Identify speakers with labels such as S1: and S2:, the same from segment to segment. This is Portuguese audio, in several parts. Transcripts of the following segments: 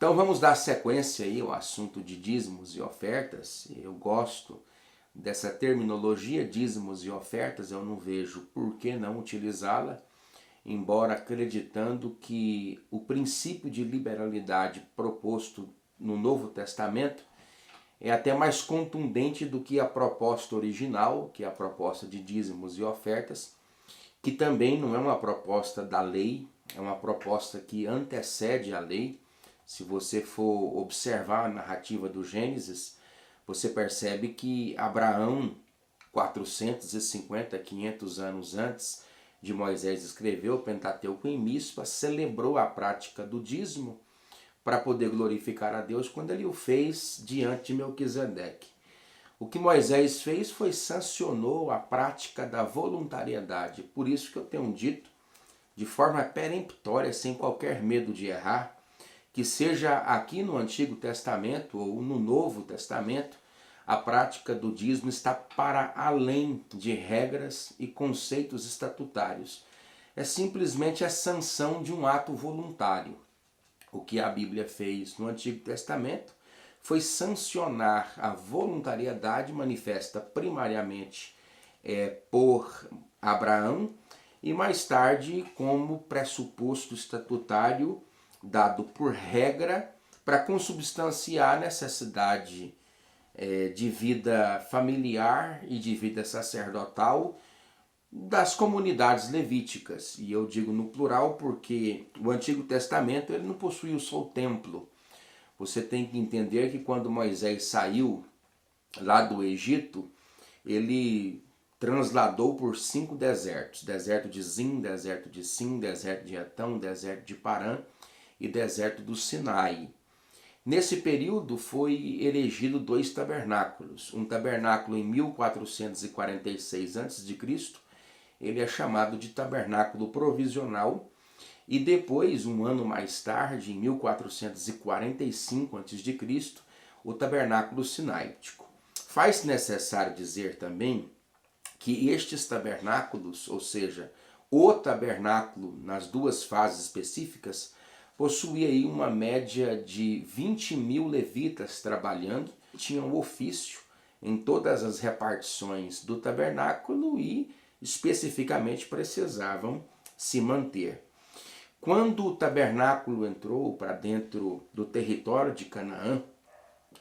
S1: Então vamos dar sequência aí ao assunto de dízimos e ofertas. Eu gosto dessa terminologia, dízimos e ofertas, eu não vejo por que não utilizá-la, embora acreditando que o princípio de liberalidade proposto no Novo Testamento é até mais contundente do que a proposta original, que é a proposta de dízimos e ofertas, que também não é uma proposta da lei, é uma proposta que antecede a lei. Se você for observar a narrativa do Gênesis, você percebe que Abraão, 450, 500 anos antes de Moisés escrever o Pentateuco em Mispa, celebrou a prática do dízimo para poder glorificar a Deus quando ele o fez diante de Melquisedeque. O que Moisés fez foi sancionou a prática da voluntariedade. Por isso que eu tenho dito, de forma peremptória, sem qualquer medo de errar, que seja aqui no Antigo Testamento ou no Novo Testamento, a prática do dízimo está para além de regras e conceitos estatutários. É simplesmente a sanção de um ato voluntário. O que a Bíblia fez no Antigo Testamento foi sancionar a voluntariedade manifesta primariamente por Abraão e mais tarde como pressuposto estatutário dado por regra para consubstanciar a necessidade de vida familiar e de vida sacerdotal das comunidades levíticas. E eu digo no plural porque o Antigo Testamento ele não possuía só o templo. Você tem que entender que quando Moisés saiu lá do Egito, ele transladou por 5 desertos. Deserto de Zin, deserto de Sim, deserto de Etão, deserto de Parã e deserto do Sinai. Nesse período foi erigido 2 tabernáculos. Um tabernáculo em 1446 a.C., ele é chamado de tabernáculo provisional, e depois, um ano mais tarde, em 1445 a.C., o tabernáculo sinaítico. Faz necessário dizer também que estes tabernáculos, ou seja, o tabernáculo nas duas fases específicas, possuía aí uma média de 20 mil levitas trabalhando, tinham ofício em todas as repartições do tabernáculo e especificamente precisavam se manter. Quando o tabernáculo entrou para dentro do território de Canaã,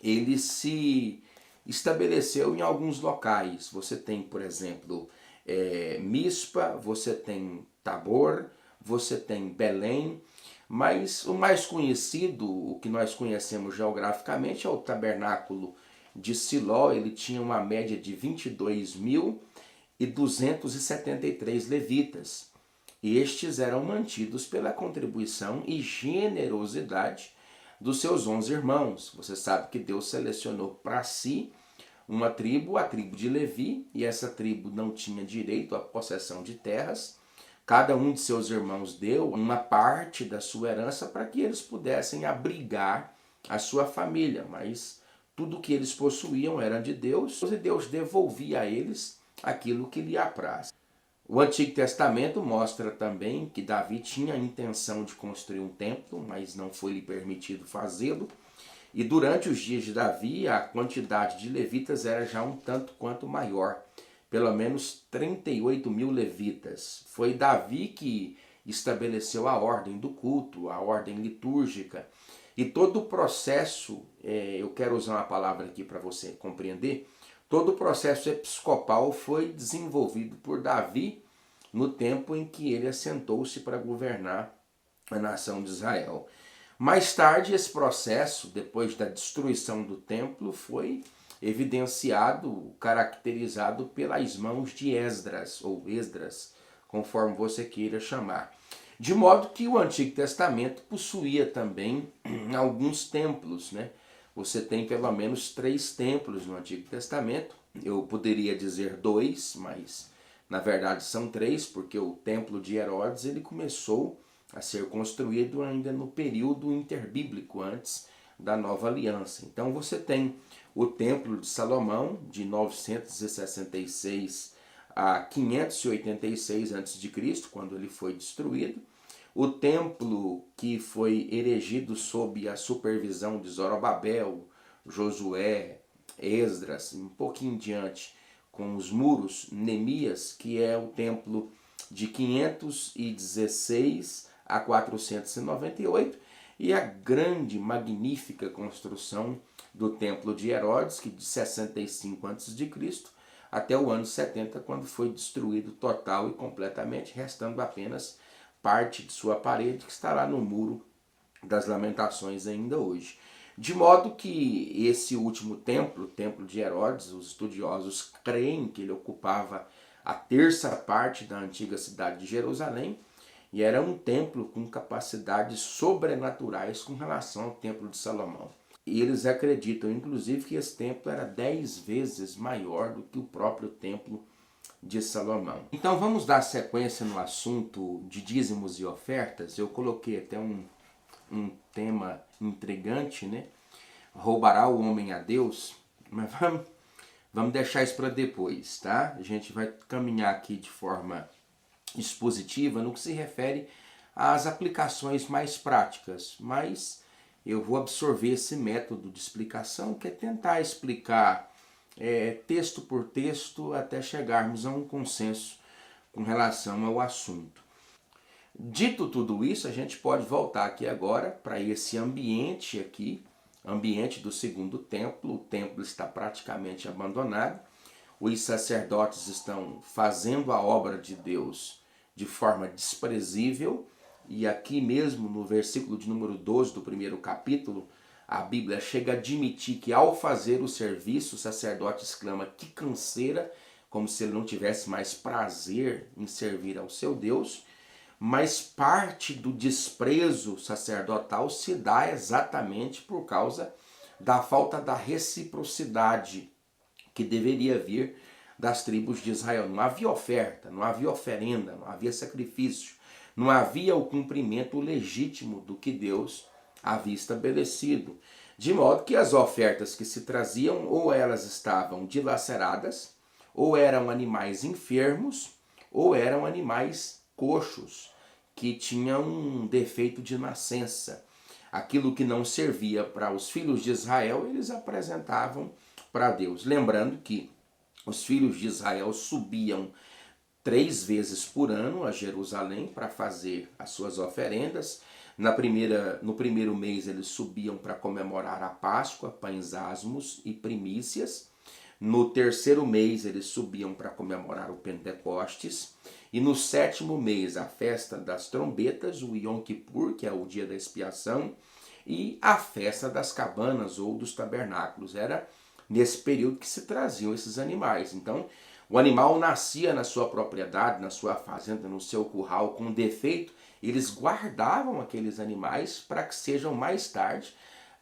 S1: ele se estabeleceu em alguns locais. Você tem, por exemplo, Mispa, você tem Tabor, você tem Belém, mas o mais conhecido, o que nós conhecemos geograficamente, é o tabernáculo de Siló. Ele tinha uma média de 22.273 levitas. E estes eram mantidos pela contribuição e generosidade dos seus 11 irmãos. Você sabe que Deus selecionou para si uma tribo, a tribo de Levi, e essa tribo não tinha direito à possessão de terras. Cada um de seus irmãos deu uma parte da sua herança para que eles pudessem abrigar a sua família, mas tudo que eles possuíam era de Deus, e Deus devolvia a eles aquilo que lhe apraz. O Antigo Testamento mostra também que Davi tinha a intenção de construir um templo, mas não foi lhe permitido fazê-lo. E durante os dias de Davi, a quantidade de levitas era já um tanto quanto maior, pelo menos 38 mil levitas. Foi Davi que estabeleceu a ordem do culto, a ordem litúrgica. E todo o processo, eu quero usar uma palavra aqui para você compreender, todo o processo episcopal foi desenvolvido por Davi no tempo em que ele assentou-se para governar a nação de Israel. Mais tarde, esse processo, depois da destruição do templo, foi evidenciado, caracterizado pelas mãos de Esdras, ou Esdras, conforme você queira chamar. De modo que o Antigo Testamento possuía também alguns templos, né? Você tem pelo menos 3 templos no Antigo Testamento. Eu poderia dizer 2, mas na verdade são 3, porque o templo de Herodes ele começou a ser construído ainda no período interbíblico, antes da Nova Aliança. Então você tem o Templo de Salomão, de 966 a 586 a.C., quando ele foi destruído. o templo que foi erigido sob a supervisão de Zorobabel, Josué, Esdras, um pouquinho diante, com os muros, Neemias, que é o templo de 516 a 498, e a grande, magnífica construção do templo de Herodes, que de 65 a.C. até o ano 70, quando foi destruído total e completamente, restando apenas parte de sua parede, que está lá no Muro das Lamentações ainda hoje. De modo que esse último templo, o templo de Herodes, os estudiosos creem que ele ocupava a terça parte da antiga cidade de Jerusalém, e era um templo com capacidades sobrenaturais com relação ao templo de Salomão. E eles acreditam, inclusive, que esse templo era 10 vezes maior do que o próprio templo de Salomão. Então vamos dar sequência no assunto de dízimos e ofertas. Eu coloquei até um tema intrigante, né? Roubará o homem a Deus? Mas vamos deixar isso para depois, tá? A gente vai caminhar aqui de forma expositiva no que se refere às aplicações mais práticas, mas eu vou absorver esse método de explicação, que é tentar explicar texto por texto até chegarmos a um consenso com relação ao assunto. Dito tudo isso, a gente pode voltar aqui agora para esse ambiente aqui, ambiente do segundo templo. O templo está praticamente abandonado, os sacerdotes estão fazendo a obra de Deus de forma desprezível, e aqui mesmo no versículo de número 12 do primeiro capítulo, a Bíblia chega a admitir que ao fazer o serviço, o sacerdote exclama: que canseira, como se ele não tivesse mais prazer em servir ao seu Deus. Mas parte do desprezo sacerdotal se dá exatamente por causa da falta da reciprocidade que deveria vir das tribos de Israel. Não havia oferta, não havia oferenda, não havia sacrifício, não havia o cumprimento legítimo do que Deus havia estabelecido. De modo que as ofertas que se traziam, ou elas estavam dilaceradas, ou eram animais enfermos, ou eram animais coxos, que tinham um defeito de nascença. Aquilo que não servia para os filhos de Israel, eles apresentavam para Deus. Lembrando que os filhos de Israel subiam 3 vezes por ano a Jerusalém para fazer as suas oferendas. No primeiro mês eles subiam para comemorar a Páscoa, pães asmos e primícias. No terceiro mês eles subiam para comemorar o Pentecostes. E no 7º mês a festa das trombetas, o Yom Kippur, que é o dia da expiação, e a festa das cabanas ou dos tabernáculos. Era nesse período que se traziam esses animais. Então, o animal nascia na sua propriedade, na sua fazenda, no seu curral com defeito. Eles guardavam aqueles animais para que sejam mais tarde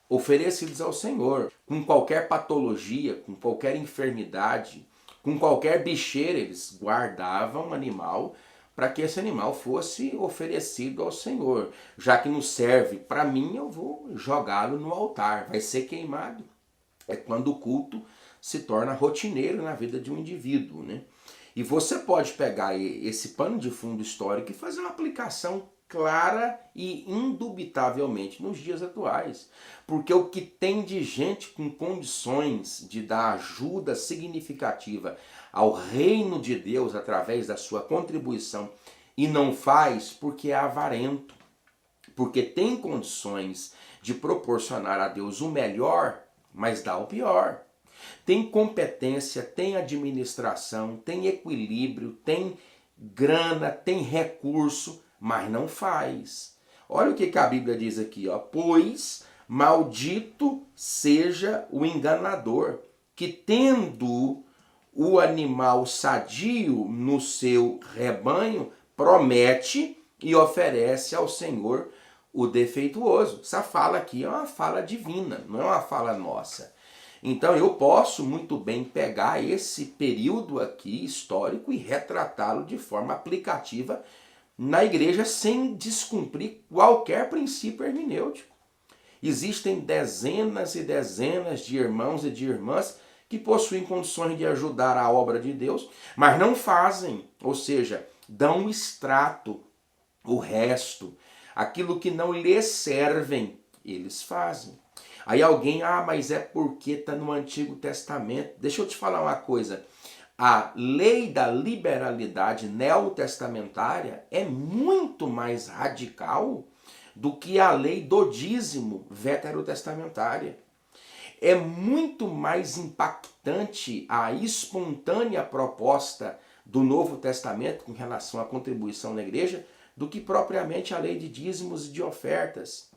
S1: oferecidos ao Senhor. Com qualquer patologia, com qualquer enfermidade, com qualquer bicheira, eles guardavam o animal para que esse animal fosse oferecido ao Senhor. Já que não serve para mim, eu vou jogá-lo no altar, vai ser queimado. É quando o culto se torna rotineiro na vida de um indivíduo, né? E você pode pegar esse pano de fundo histórico e fazer uma aplicação clara e indubitavelmente nos dias atuais. Porque o que tem de gente com condições de dar ajuda significativa ao reino de Deus através da sua contribuição e não faz porque é avarento, porque tem condições de proporcionar a Deus o melhor, mas dá o pior. Tem competência, tem administração, tem equilíbrio, tem grana, tem recurso, mas não faz. Olha o que a Bíblia diz aqui, ó. Pois maldito seja o enganador, que tendo o animal sadio no seu rebanho, promete e oferece ao Senhor o defeituoso. Essa fala aqui é uma fala divina, não é uma fala nossa. Então eu posso muito bem pegar esse período aqui histórico e retratá-lo de forma aplicativa na igreja sem descumprir qualquer princípio hermenêutico. Existem dezenas e dezenas de irmãos e de irmãs que possuem condições de ajudar a obra de Deus, mas não fazem, ou seja, dão um extrato O resto, aquilo que não lhes servem, eles fazem. Aí alguém, mas é porque está no Antigo Testamento. Deixa eu te falar uma coisa. A lei da liberalidade neotestamentária é muito mais radical do que a lei do dízimo veterotestamentária. É muito mais impactante a espontânea proposta do Novo Testamento com relação à contribuição na igreja do que propriamente a lei de dízimos e de ofertas.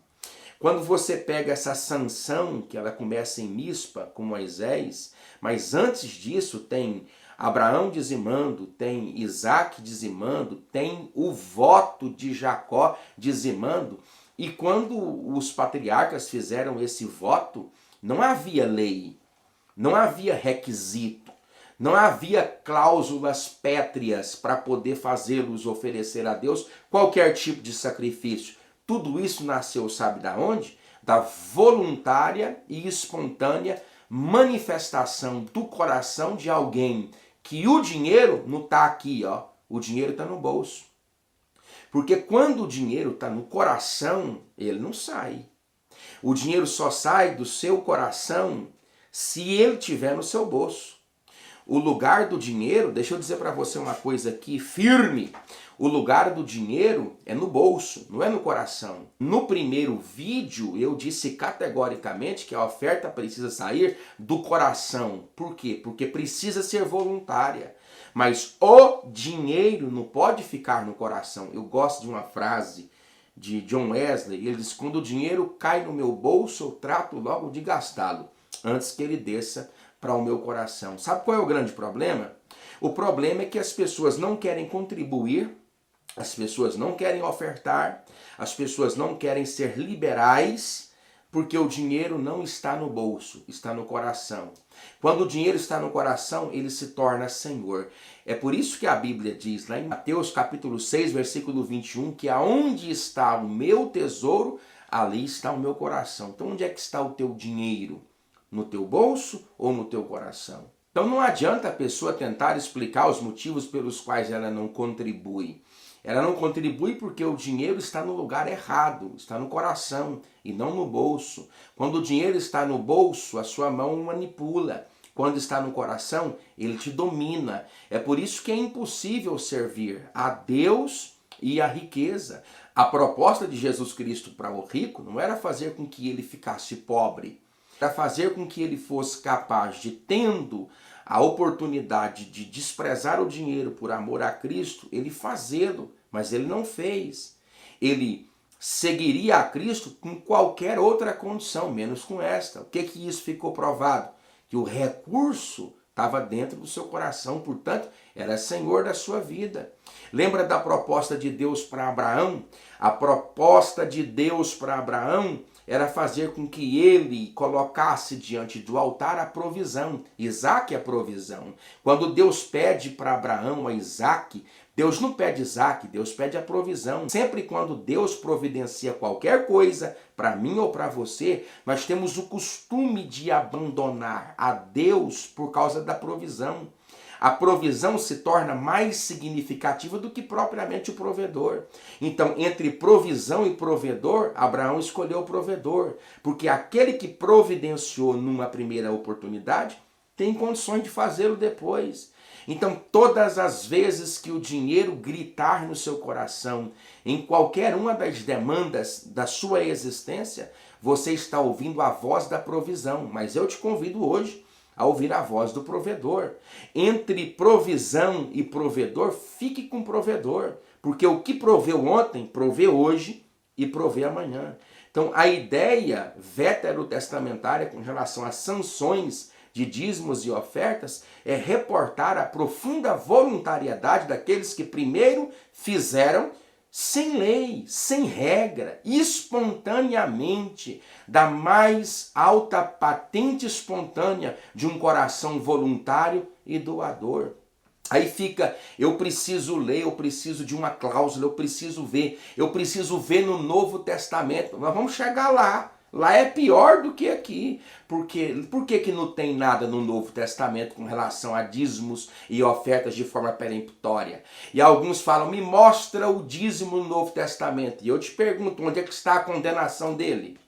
S1: Quando você pega essa sanção, que ela começa em Mispa, com Moisés, mas antes disso tem Abraão dizimando, tem Isaac dizimando, tem o voto de Jacó dizimando, e quando os patriarcas fizeram esse voto, não havia lei, não havia requisito, não havia cláusulas pétreas para poder fazê-los oferecer a Deus qualquer tipo de sacrifício. Tudo isso nasceu, sabe da onde? Da voluntária e espontânea manifestação do coração de alguém que o dinheiro não está aqui, ó, o dinheiro está no bolso. Porque quando o dinheiro está no coração, ele não sai. O dinheiro só sai do seu coração se ele estiver no seu bolso. O lugar do dinheiro, deixa eu dizer para você uma coisa aqui firme, o lugar do dinheiro é no bolso, não é no coração. No primeiro vídeo eu disse categoricamente que a oferta precisa sair do coração. Por quê? Porque precisa ser voluntária. Mas o dinheiro não pode ficar no coração. Eu gosto de uma frase de John Wesley, ele diz: quando o dinheiro cai no meu bolso, eu trato logo de gastá-lo, antes que ele desça para o meu coração. Sabe qual é o grande problema? O problema é que as pessoas não querem contribuir, as pessoas não querem ofertar, as pessoas não querem ser liberais, porque o dinheiro não está no bolso, está no coração. Quando o dinheiro está no coração, ele se torna Senhor. É por isso que a Bíblia diz lá em Mateus capítulo 6, versículo 21, que aonde está o meu tesouro, ali está o meu coração. Então onde é que está o teu dinheiro? No teu bolso ou no teu coração? Então não adianta a pessoa tentar explicar os motivos pelos quais ela não contribui. Ela não contribui porque o dinheiro está no lugar errado, está no coração e não no bolso. Quando o dinheiro está no bolso, a sua mão o manipula. Quando está no coração, ele te domina. É por isso que é impossível servir a Deus e a riqueza. A proposta de Jesus Cristo para o rico não era fazer com que ele ficasse pobre, era fazer com que ele fosse capaz de, tendo a oportunidade de desprezar o dinheiro por amor a Cristo, ele fazê-lo, mas ele não fez. Ele seguiria a Cristo com qualquer outra condição, menos com esta. O que isso ficou provado? Que o recurso estava dentro do seu coração, portanto, era senhor da sua vida. Lembra da proposta de Deus para Abraão? A proposta de Deus para Abraão era fazer com que ele colocasse diante do altar a provisão. Isaac é a provisão. Quando Deus pede para Abraão a Isaac, Deus não pede Isaac, Deus pede a provisão. Sempre quando Deus providencia qualquer coisa, para mim ou para você, nós temos o costume de abandonar a Deus por causa da provisão. A provisão se torna mais significativa do que propriamente o provedor. Então, entre provisão e provedor, Abraão escolheu o provedor, porque aquele que providenciou numa primeira oportunidade tem condições de fazê-lo depois. Então, todas as vezes que o dinheiro gritar no seu coração, em qualquer uma das demandas da sua existência, você está ouvindo a voz da provisão. Mas eu te convido hoje a ouvir a voz do provedor. Entre provisão e provedor, fique com o provedor, porque o que proveu ontem, provê hoje e provê amanhã. Então, a ideia veterotestamentária com relação às sanções de dízimos e ofertas é reportar a profunda voluntariedade daqueles que primeiro fizeram sem lei, sem regra, espontaneamente, da mais alta patente espontânea de um coração voluntário e doador. Aí fica, eu preciso ler, eu preciso de uma cláusula, eu preciso ver no Novo Testamento. Nós vamos chegar lá, Lá é pior do que aqui. Por que que não tem nada no Novo Testamento com relação a dízimos e ofertas de forma peremptória? E alguns falam, me mostra o dízimo no Novo Testamento. E eu te pergunto, onde é que está a condenação dele?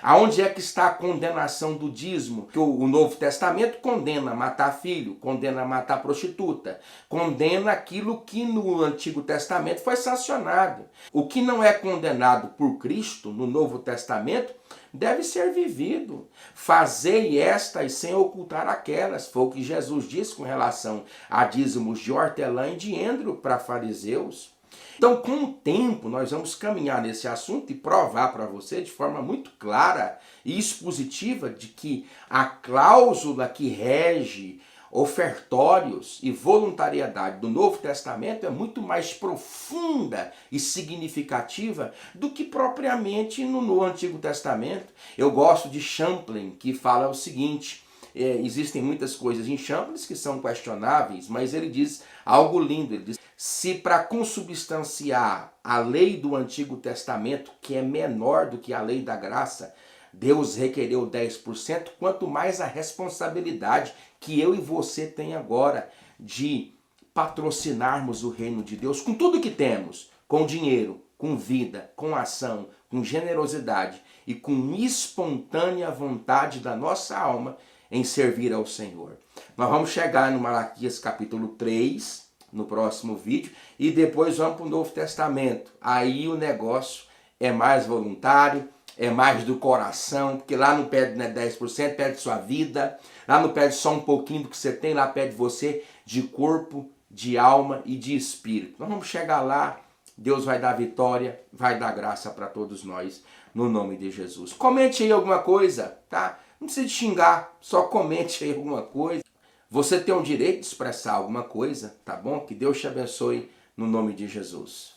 S1: Aonde é que está a condenação do dízimo? Que o Novo Testamento condena matar filho, condena matar prostituta, condena aquilo que no Antigo Testamento foi sancionado. O que não é condenado por Cristo no Novo Testamento deve ser vivido. Fazei estas sem ocultar aquelas. Foi o que Jesus disse com relação a dízimos de hortelã e de endro para fariseus. Então, com o tempo, nós vamos caminhar nesse assunto e provar para você de forma muito clara e expositiva de que a cláusula que rege ofertórios e voluntariedade do Novo Testamento é muito mais profunda e significativa do que propriamente no Antigo Testamento. Eu gosto de Champlin, que fala o seguinte: existem muitas coisas em Champlin que são questionáveis, mas ele diz algo lindo. Ele diz, se para consubstanciar a lei do Antigo Testamento, que é menor do que a lei da graça, Deus requereu 10%, quanto mais a responsabilidade que eu e você tem agora de patrocinarmos o reino de Deus com tudo que temos, com dinheiro, com vida, com ação, com generosidade e com espontânea vontade da nossa alma em servir ao Senhor. Nós vamos chegar no Malaquias capítulo 3, no próximo vídeo, e depois vamos para o Novo Testamento. Aí o negócio é mais voluntário, é mais do coração, porque lá não pede 10%, pede sua vida, lá não pede só um pouquinho do que você tem, lá pede você de corpo, de alma e de espírito. Nós vamos chegar lá, Deus vai dar vitória, vai dar graça para todos nós, no nome de Jesus. Comente aí alguma coisa, tá? Não precisa xingar, só comente aí alguma coisa. Você tem o direito de expressar alguma coisa, tá bom? Que Deus te abençoe no nome de Jesus.